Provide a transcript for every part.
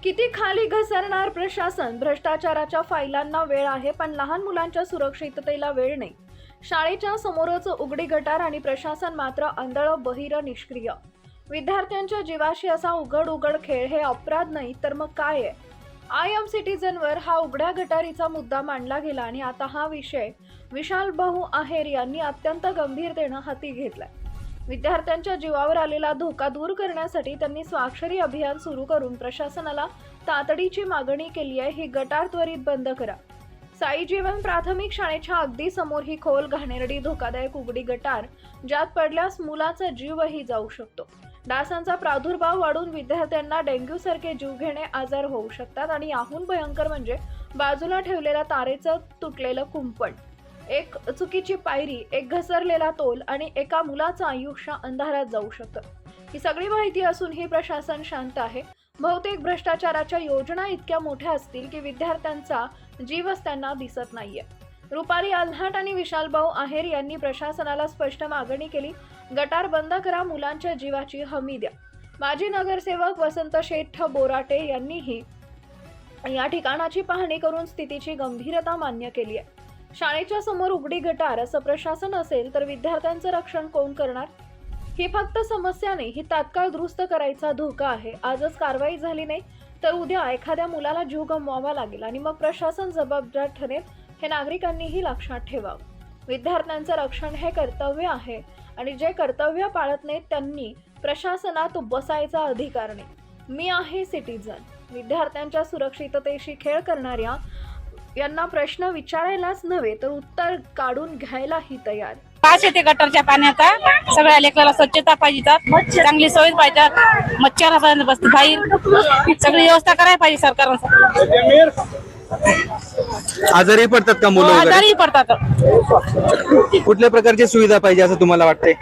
किती खाली घसरणार प्रशासन? भ्रष्टाचाराच्या फायलांना वेळ आहे, पण लहान मुलांच्या सुरक्षिततेला वेळ नाही. शाळेच्या समोरच उघडी गटार आणि प्रशासन मात्र आंधळ, बहिर, निष्क्रिय. विद्यार्थ्यांच्या जीवाशी असा उघड खेळ हे अपराध नाही तर मग काय आहे? आय एम सिटीजनवर हा उघड्या गटारीचा मुद्दा मांडला गेला आणि आता हा विषय विशाल भाऊ आहेर यांनी अत्यंत गंभीरतेने हाती घेतलाय. विद्यार्थ्यांच्या जीवावर आलेला धोका दूर करण्यासाठी त्यांनी स्वाक्षरी अभियान सुरू करून प्रशासनाला तातडीची मागणी केली आहे. ही गटार त्वरित बंद करा. साई जीवन प्राथमिक शाळेच्या अगदी समोर ही खोल, घाणेरडी, धोकादायक उघडी गटार, ज्यात पडल्यास मुलाचा जीवही जाऊ शकतो. डासांचा प्रादुर्भाव वाढून विद्यार्थ्यांना डेंग्यू सारखे जीवघेणे आजार होऊ शकतात आणि याहून भयंकर म्हणजे बाजूला ठेवलेल्या तारेचं तुटलेलं कुंपण, एक चुकीची पायरी, एक घसरलेला तोल आणि एका मुलाचं आयुष्य अंधारात जाऊ शकतं. ही सगळी माहिती असूनही प्रशासन शांत आहे. बहुतेक भ्रष्टाचाराच्या योजना इतक्या मोठ्या असतील की विद्यार्थ्यांचा जीवच त्यांना दिसत नाहीये. रुपाली आल्हाट आणि विशाल भाऊ आहेर यांनी प्रशासनाला स्पष्ट मागणी केली. गटार बंद करा, मुलांच्या जीवाची हमी द्या. माजी नगरसेवक वसंत शेठ बोराटे यांनीही या ठिकाणाची पाहणी करून स्थितीची गंभीरता मान्य केली आहे. शाळेच्या समोर उघडी गटार असं प्रशासन असेल तर विद्यार्थ्यांचं रक्षण कोण करणार? ही फक्त समस्या नाही, ही तात्काळ दुरुस्त करायचा धोका आहे. आजच कारवाई झाली नाही तर उद्या एखाद्या मुलाला जीव गमवावा लागेल आणि मग प्रशासन जबाबदार ठरेल. हे नागरिकांनीही लक्षात ठेवावं. विद्यार्थ्यांचं रक्षण हे कर्तव्य आहे आणि जे कर्तव्य पाळत नाहीत त्यांनी प्रशासनात बसायचा अधिकार नाही. मी आहे सिटीजन. विद्यार्थ्यांच्या सुरक्षिततेशी खेळ करणाऱ्या यांना प्रश्न विचारायलाच नव्हे तर उत्तर काढून घ्यायलाही तयार. पास येते गटरच्या पाण्याचा. सगळ्या लेकराला स्वच्छता पाहिजे, चांगली सोय पाहिजे, मच्छर बसते बाहेर, सगळी व्यवस्था करायला पाहिजे सरकारनं. आजारी पडतात का मुलं? आजारी पडतात. कुठल्या प्रकारची सुविधा पाहिजे असं तुम्हाला वाटतंय?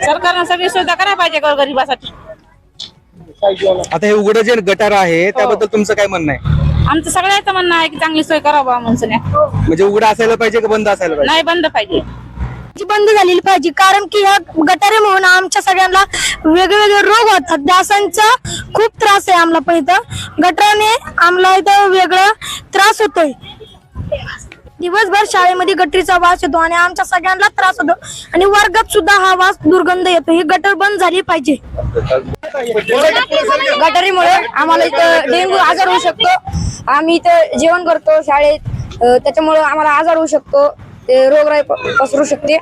सरकारनं सगळी सुविधा करायला पाहिजे गरीबासाठी. आता हे उघडं जे गटार आहे त्याबद्दल तुमचं काय म्हणणं आहे? आमचं सगळ्याचं म्हणणं आहे की चांगली सोय करावं म्हणून. म्हणजे उघडं असायला पाहिजे का बंद असायला पाहिजे? नाही, बंद पाहिजे. बंद झालेली पाहिजे, कारण की ह्या गटारीमुळे आमच्या सगळ्यांना वेगवेगळे रोग होतात. डासांचा खूप त्रास आहे आम्हाला. पण इथं गटाराने आम्हाला इथं वेगळा त्रास होतोय. दिवसभर शाळेमध्ये गटरीचा वास येतो आणि आमच्या सगळ्यांना त्रास होतो आणि वर्गात सुद्धा हा वास दुर्गंध येतो. ही गटर बंद झाली पाहिजे. गटारीमुळे आम्हाला इथं डेंग्यू आजार होऊ शकतो. आम्ही इथं जेवण करतो शाळेत, त्याच्यामुळे आम्हाला आजार होऊ शकतो, ते रोगराई पसरू शकते.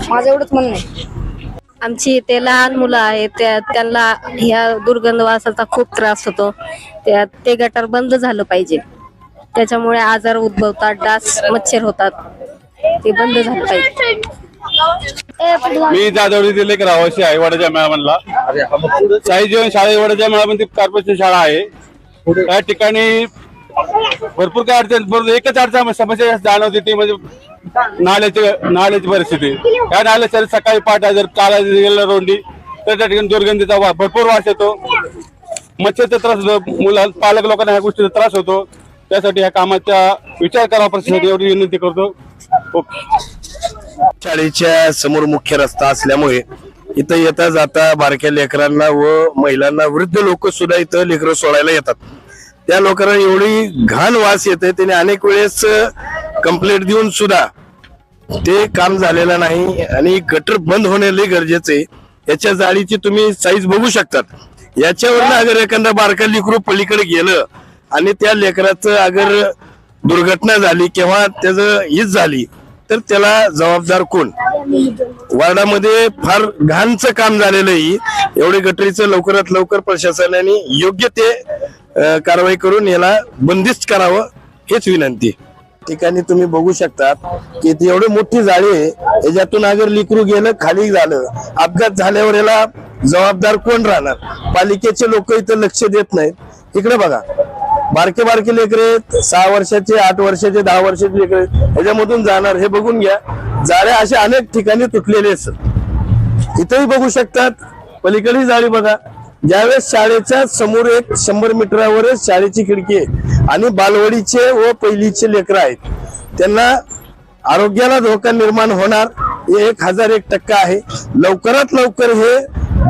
माझं एवढंच म्हणणं आहे. आमची ते लहान मुलं आहेत त्यांना ह्या दुर्गंध वासाचा खूप त्रास होतो. ते गटार बंद झालं पाहिजे. त्याच्यामुळे आजार उद्भवतात, डास, मच्छर होतात. ते बंद झालं पाहिजे. मी जाधवडीतील एक रहिवासी आहे वडाच्या मेळामनला. साई जीवन शाळा वडाच्या मेळामध्ये कॉर्पोरेशन शाळा आहे. या ठिकाणी भरपूर काय अडचण, एकच अडचण समस्या जाणवते ती म्हणजे नाल्याची परिस्थिती. या नाल्याच्या सकाळी पहाटे जर चालायला गेलं रोंडी तर त्या ठिकाणी दुर्गंधीचा भरपूर वास येतो, मच्छरचा त्रास होतो, मुला पालक लोकांना ह्या गोष्टीचा त्रास होतो. त्यासाठी ह्या कामाचा विचार करावा प्रशासनाने एवढी विनंती करतो. शाळेच्या समोर मुख्य रस्ता असल्यामुळे इथं येता जाता बारक्या लेकरांना व महिलांना, वृद्ध लोक सुद्धा इथं लेकरं सोडायला येतात. त्या लोकांना एवढी घाण वास येते, त्याने अनेक वेळेस कंप्लेंट देऊन सुद्धा ते काम झालेलं नाही आणि गटर बंद होणे लय गरजेचं आहे. याच्या जाळीची तुम्ही साईज बघू शकतात. याच्यावरनं अगर एखादा बारका लेकरू पलीकडे गेलं आणि त्या लेकराचं अगर दुर्घटना झाली किंवा त्याचं हीच झाली तर त्याला जबाबदार कोण? वार्डामध्ये फार घाणचं काम झालेलं आहे. एवढे गटरीचं लवकरात लवकर प्रशासनाने योग्य ते कारवाई करून याला बंदिस्त करावं हेच विनंती. ठिकाणी तुम्ही बघू शकता की ती एवढी मोठी जाळी आहे, याच्यातून अगर लेकरू गेलं, खाली झालं, अपघात झाल्यावर याला जबाबदार कोण राहणार? पालिकेचे लोक इथं लक्ष देत नाहीत. इकडे बघा, बारके लेकरे 6 वर्षाचे, 8 वर्षाचे, 10 वर्षाचे लेकरे ह्याच्यामधून जाणार. हे बघून घ्या, जाळ्या अशा अनेक ठिकाणी तुटलेले असतात. इथंही बघू शकतात, पलीकडे जाळी बघा. ज्यावेळेस शाळेच्या समोर एक 100 मीटरावरच शाळेची खिडकी आहे आणि बालवाडीचे व पहिलीचे लेकरं आहेत, त्यांना आरोग्याला धोका निर्माण होणार हे 1001% आहे. लवकरात लवकर हे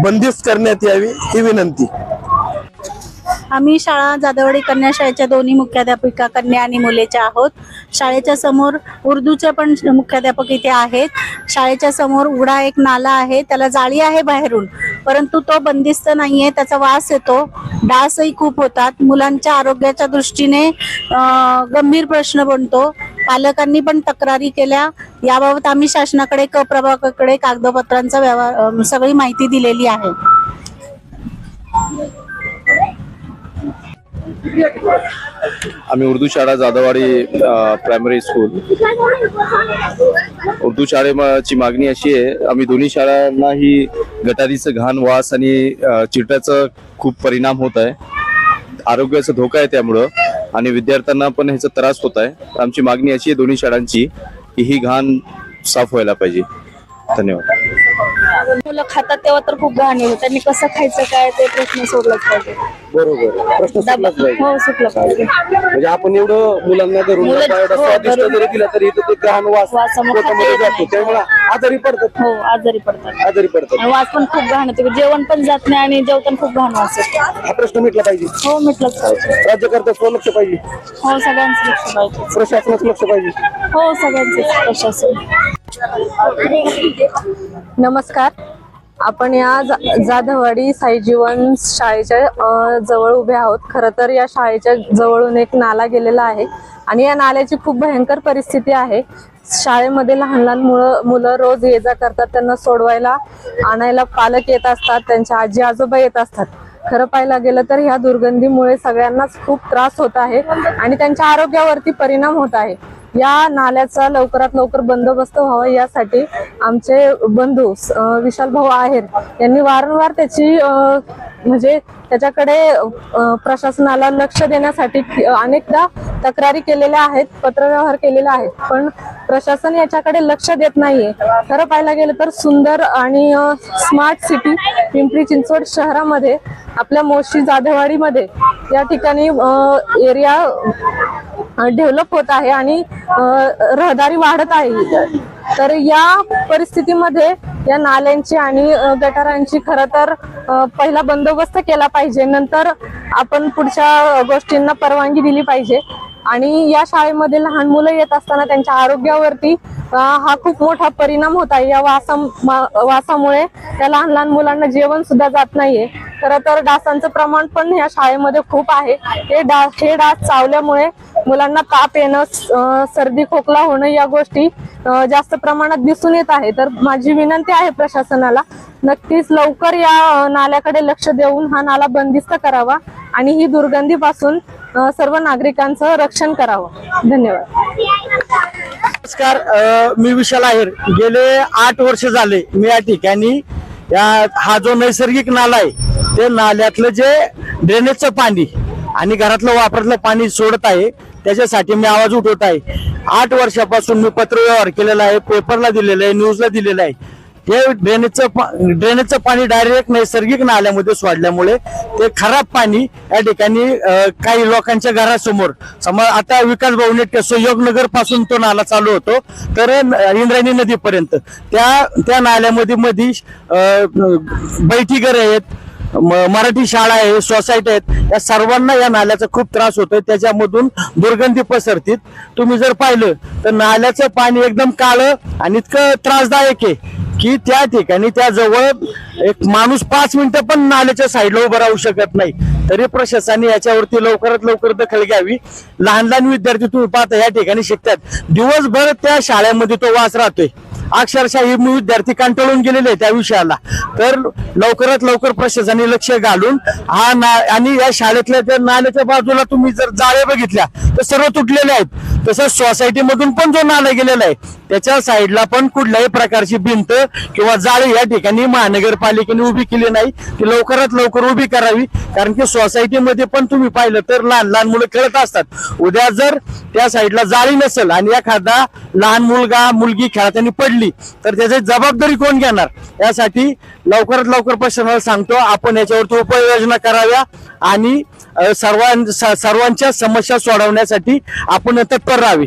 बंदिस्त करण्यात यावी ही विनंती. आम्ही शाळा जाधववाडी कन्या शाळेच्या दोन्ही मुख्याध्यापिका कन्या आणि मुलेच्या आहोत. शाळेच्या समोर उर्दूचे पण मुख्याध्यापक इथे आहेत. शाळेच्या समोर उघडा एक नाला आहे, त्याला जाळी आहे बाहेरून, परंतु तो बंदिस्त नाहीये, त्याचा वास येतो, डासही खूप होतात. मुलांच्या आरोग्याच्या दृष्टीने गंभीर प्रश्न बनतो. पालकांनी पण तक्रारी केल्या. याबाबत आम्ही शासनाकडे प्रभागाकडे कागदपत्रांचा व्यवहार सगळी माहिती दिलेली आहे. आम्ही उर्दू शाळा जाधववाडी प्रायमरी स्कूल, उर्दू शाळेची मागणी अशी आहे, आम्ही दोन्ही शाळांना ही गटारीचं घाण वास आणि चिरट्याचा खूप परिणाम होत आहे, आरोग्याचा धोका आहे त्यामुळं, आणि विद्यार्थ्यांना पण ह्याचा त्रास होत आहे. आमची मागणी अशी आहे दोन्ही शाळांची की ही घाण साफ व्हायला पाहिजे. धन्यवाद. मुलं खातात तेव्हा तर खूप घाण येईल, त्यांनी कसं खायचं काय ते प्रश्न सोडलाच पाहिजे. बरोबर, प्रश्न सुटलाच पाहिजे. हो, सुटलं पाहिजे. म्हणजे आपण एवढं मुलांना घरून स्वादिष्ट जरी दिला तरी इथं ते घाण वास वासामुळे पोटामध्ये जातो, त्यामुळे आजारी पडतात. हो, आजारी पडतात. आणि वास पण खूप घाण येतो, जेवण पण जात नाही आणि जेवताना खूप घाण वास येतो. हा प्रश्न मिटला पाहिजे. हो, मिटलंच पाहिजे. राज्यकर्त्याचं लक्ष पाहिजे, हो, सगळ्यांचं लक्ष पाहिजे. प्रशासनाचं लक्ष पाहिजे. हो, सगळ्यांचं प्रशासन. नमस्कार. आपण या जाधववाडी साई जीवन शाळेच्या जवळ उभे आहोत. खरं तर या शाळेच्या जवळून एक नाला गेलेला आहे आणि या नाल्याची खूप भयंकर परिस्थिती आहे. शाळेमध्ये लहान लहान मुलं रोज ये जा करतात, त्यांना सोडवायला आणायला पालक येत असतात, त्यांच्या आजी आजोबा येत असतात. खरं पाहायला गेलं तर ह्या दुर्गंधीमुळे सगळ्यांनाच खूप त्रास होत आहे आणि त्यांच्या आरोग्यावरती परिणाम होत आहे. या नाल्याचा लवकरात लवकर बंदोबस्त व्हावा यासाठी आमचे बंधू विशाल भाऊ आहेर यांनी वारंवार त्याची म्हणजे त्याच्याकडे प्रशासनाला लक्ष देण्यासाठी अनेकदा तक्रारी केलेल्या आहेत, पत्रव्यवहार केलेला आहे, पण प्रशासन याच्याकडे लक्ष देत नाहीये. खरं पाहायला गेलं तर सुंदर आणि स्मार्ट सिटी पिंपरी चिंचवड शहरामध्ये आपल्या मोशी जाधववाडीमध्ये या ठिकाणी एरिया डेव्हलप होत आहे आणि रहदारी वाढत आहे. तर या परिस्थितीमध्ये या नाल्यांची आणि गटारांची खरं तर पहिला बंदोबस्त केला पाहिजे, नंतर आपण पुढच्या गोष्टींना परवानगी दिली पाहिजे. आणि या शाळेमध्ये लहान मुलं येत असताना त्यांच्या आरोग्यावरती हा खूप मोठा परिणाम होत आहे. या वासामुळे त्या लहान लहान मुलांना जेवण सुद्धा जात नाहीये. खरं तर डासांचं प्रमाण पण या शाळेमध्ये खूप आहे. हे डास चावल्यामुळे मुलांना ताप येणं, सर्दी खोकला होणं या गोष्टी जास्त प्रमाणात दिसून येत आहे. तर माझी विनंती आहे प्रशासनाला, नक्कीच लवकर या नाल्याकडे लक्ष देऊन हा नाला बंदिस्त करावा आणि ही दुर्गंधीपासून सर्व नागरिकांचं रक्षण करावं. धन्यवाद. नमस्कार, मी विशाल आहेर. गेले 8 वर्ष झाले मी या ठिकाणी हा जो नैसर्गिक नाला आहे ते नाल्यातलं जे ड्रेनेजचं पाणी आणि घरातलं वापरातलं पाणी सोडत आहे त्याच्यासाठी मी आवाज उठवत आहे. 8 वर्षापासून मी पत्रव्यवहार केलेला आहे, पेपरला दिलेला आहे, न्यूजला दिलेलं आहे. हे ड्रेनेजचं पाणी डायरेक्ट नैसर्गिक नाल्यामध्ये सोडल्यामुळे ते खराब पाणी या ठिकाणी काही लोकांच्या घरासमोर आता विकास भाऊ नेटके सहयोगनगर पासून तो नाला चालू होतो तर इंद्रायणी नदीपर्यंत त्या नाल्यामध्ये बैठी घरं आहेत, मराठी शाळा आहे, सोसायटी आहेत, या सर्वांना या नाल्याचा खूप त्रास होतोय. त्याच्यामधून दुर्गंधी पसरतीत. तुम्ही जर पाहिलं तर नाल्याचं पाणी एकदम काळं आणि इतकं त्रासदायक आहे की त्या ठिकाणी त्याजवळ एक माणूस 5 मिनिटं पण नाल्याच्या साईडला उभं राहू शकत नाही. तरी प्रशासनाने याच्यावरती लवकरात लवकर दखल घ्यावी. लहान लहान विद्यार्थी तुम्ही पाहता या ठिकाणी शिकतात, दिवसभर त्या शाळेमध्ये तो वास राहतोय. अक्षरशः हे विद्यार्थी कंटाळून गेलेले त्या विषयाला. तर लवकरात लवकर प्रशासनाने लक्ष घालून आणि या शाळेतल्या त्या नाल्याच्या बाजूला तुम्ही जर जाळे बघितल्या तर सर्व तुटलेले आहेत. तसंच सोसायटी मधून पण जो नाला गेलेला आहे त्याच्या साईडला पण कुठल्याही प्रकारची भिंत किंवा जाळी या ठिकाणी महानगरपालिकेने उभी केली नाही. ती लवकरात लवकर उभी करावी, कारण की सोसायटीमध्ये पण तुम्ही पाहिलं तर लहान लहान मुलं खेळत असतात. उद्या जर त्या साईडला जाळी नसेल आणि एखादा लहान मुलगी खेळताना पडली तर त्याची जबाबदारी कोण घेणार? यासाठी लवकरात लवकर प्रशासनाला सांगतो आपण याच्यावरती उपाययोजना कराव्या आणि सर्वांच्या समस्या सोडवण्यासाठी आपण तत्पर राहावे.